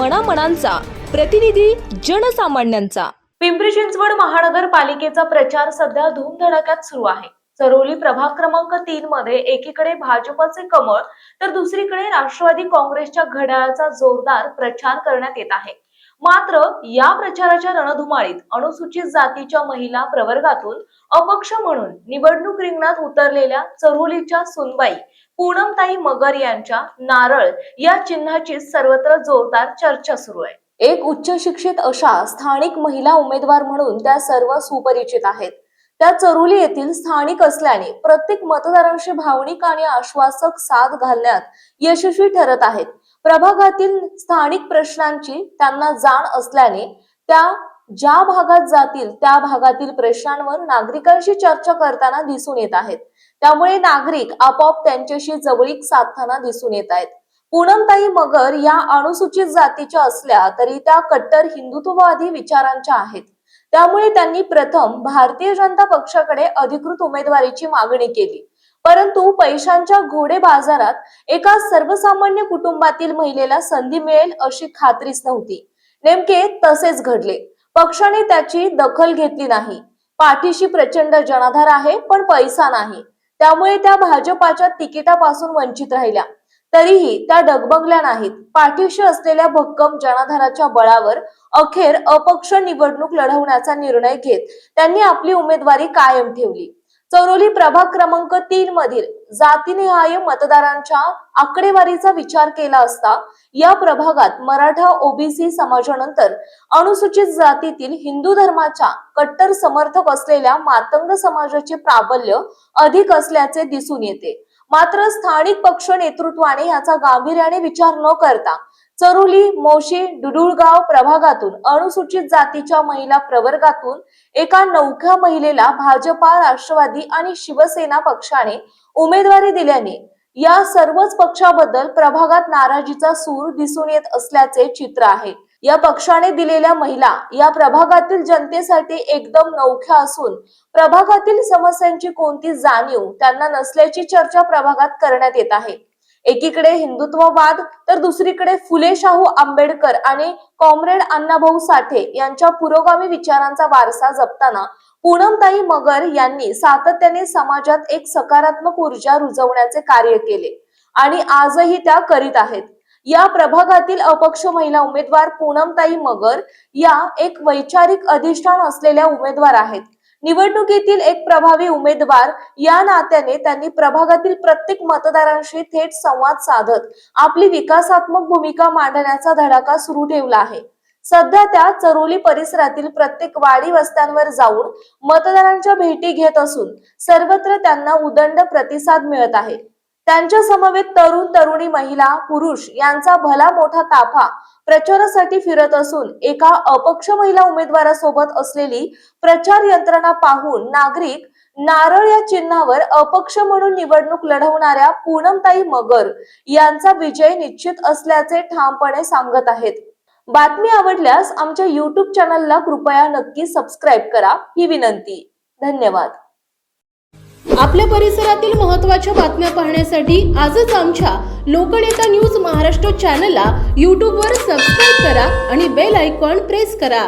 मनामनांचा प्रतिनिधी जनसामान्यांचा। पिंपरी चिंचवड महानगरपालिकेचा प्रचार सध्या धूमधडाक्यात सुरू आहे। चरोली प्रभाग क्रमांक 3 मध्ये एकीकडे भाजपचे कमळ तर दुसरीकडे राष्ट्रवादी काँग्रेसच्या घड्याळाचा जोरदार प्रचार करण्यात येत आहे। मात्र या प्रचाराच्या रणधुमाळीत अनुसूचित जातीच्या महिला प्रवर्गातून अपक्ष म्हणून निवडणूक रिंगणात उतरलेल्या चरोलीच्या सुनबाई पूनमताई मगर यांच्या नारळ या चिन्हाची सर्वत्र जोरदार चर्चा सुरू आहे। एक उच्च शिक्षित अशा स्थानिक महिला उमेदवार म्हणून त्या सर्व सुपरिचित आहेत। त्या चरोली येथील स्थानिक असल्याने प्रत्येक मतदारांशी भावनिक आणि आश्वासक साथ घालण्यात यशस्वी ठरत आहेत। प्रभागातील स्थानिक प्रश्नांची त्यांना जाण असल्याने त्या ज्या भागात जातील त्या भागातील प्रश्नांवर नागरिकांशी चर्चा करताना दिसून येत आहेत। त्यामुळे नागरिक आपोआप त्यांच्याशी जवळीक साधताना दिसून येत आहेत। पूनमताई मगर या अनुसूचित जातीच्या असल्या तरी त्या कट्टर हिंदुत्ववादी विचारांच्या आहेत। त्यामुळे त्यांनी प्रथम भारतीय जनता पक्षाकडे अधिकृत उमेदवारीची मागणी केली, परंतु पैशांच्या घोडे बाजारात एका सर्वसामान्य कुटुंबातील महिलेला संधी मिळेल अशी खात्रीच नव्हती। नेमके तसेच घडले। पक्षाने त्याची दखल घेतली नाही। पाठीशी प्रचंड जनाधार आहे पण पैसा नाही, त्यामुळे त्या भाजपाच्या तिकिटापासून वंचित राहिल्या। तरीही त्या डगमगल्या नाहीत। पाठीशी असलेल्या भक्कम जनाधाराच्या बळावर अखेर अपक्ष निवडणूक लढवण्याचा निर्णय घेत त्यांनी आपली उमेदवारी कायम ठेवली। चरोली प्रभाग क्रमांक 3 मधील जातीनिहाय मतदारांच्या आकडेवारीचा विचार केला असता या प्रभागात मराठा ओबीसी समाजानंतर अनुसूचित जातीतील हिंदू धर्माच्या कट्टर समर्थक असलेल्या मातंग समाजाचे प्राबल्य अधिक असल्याचे दिसून येते। मात्र स्थानिक पक्ष नेतृत्वाने याचा गांभीर्याने विचार न करता चरोली, मोशी, डुडुळगाव प्रभागातून अनुसूचित जातीच्या महिला प्रवर्गातून एका नवख्या महिलेला भाजपा, राष्ट्रवादी आणि शिवसेना पक्षाने उमेदवारी दिल्याने या सर्वच पक्षाबद्दल प्रभागात नाराजीचा सूर दिसून येत असल्याचे चित्र आहे। या पक्षाने दिलेल्या महिला या प्रभागातील जनतेसाठी एकदम नवख्या असून प्रभागातील समस्यांची कोणती जाणीव त्यांना नसल्याची चर्चा प्रभागात करण्यात येत आहे। एकीकडे हिंदुत्ववाद तर दुसरीकडे फुले शाहू आंबेडकर आणि कॉम्रेड अण्णाभाऊ साठे यांच्या पुरोगामी विचारांचा वारसा जपताना पूनमताई मगर यांनी सातत्याने समाजात एक सकारात्मक ऊर्जा रुजवण्याचे कार्य केले आणि आजही त्या करीत आहेत। या प्रभागातील अपक्ष महिला उमेदवार पूनमताई मगर या एक वैचारिक अधिष्ठान असलेल्या उमेदवार आहेत। निवडणुकीतील एक प्रभावी उमेदवार या नात्याने त्यांनी प्रभागातील प्रत्येक मतदारांशी थेट संवाद साधत आपली विकासात्मक भूमिका मांडण्याचा धडाका सुरू ठेवला आहे। सध्या त्या चरोली परिसरातील प्रत्येक वाडी वस्त्यांवर जाऊन मतदारांच्या भेटी घेत असून सर्वत्र त्यांना उदंड प्रतिसाद मिळत आहे। त्यांच्या समवेत तरुण तरुणी, महिला, पुरुष यांचा भला मोठा ताफा प्रचारासाठी फिरत असून एका अपक्ष महिला उमेदवारासोबत असलेली प्रचार यंत्रणा पाहून नागरिक नारळ या चिन्हावर अपक्ष म्हणून निवडणूक लढवणाऱ्या पूनमताई मगर यांचा विजय निश्चित असल्याचे ठामपणे सांगत आहेत। बातमी आवडल्यास आमच्या YouTube चॅनलला कृपया नक्की सबस्क्राईब करा ही विनंती। धन्यवाद। आपल्या परिसरातील महत्त्वाच्या बातम्या पाहण्यासाठी आजच आमच्या लोकनेता न्यूज महाराष्ट्र चॅनलला YouTube वर सबस्क्राईब करा आणि बेल आयकॉन प्रेस करा।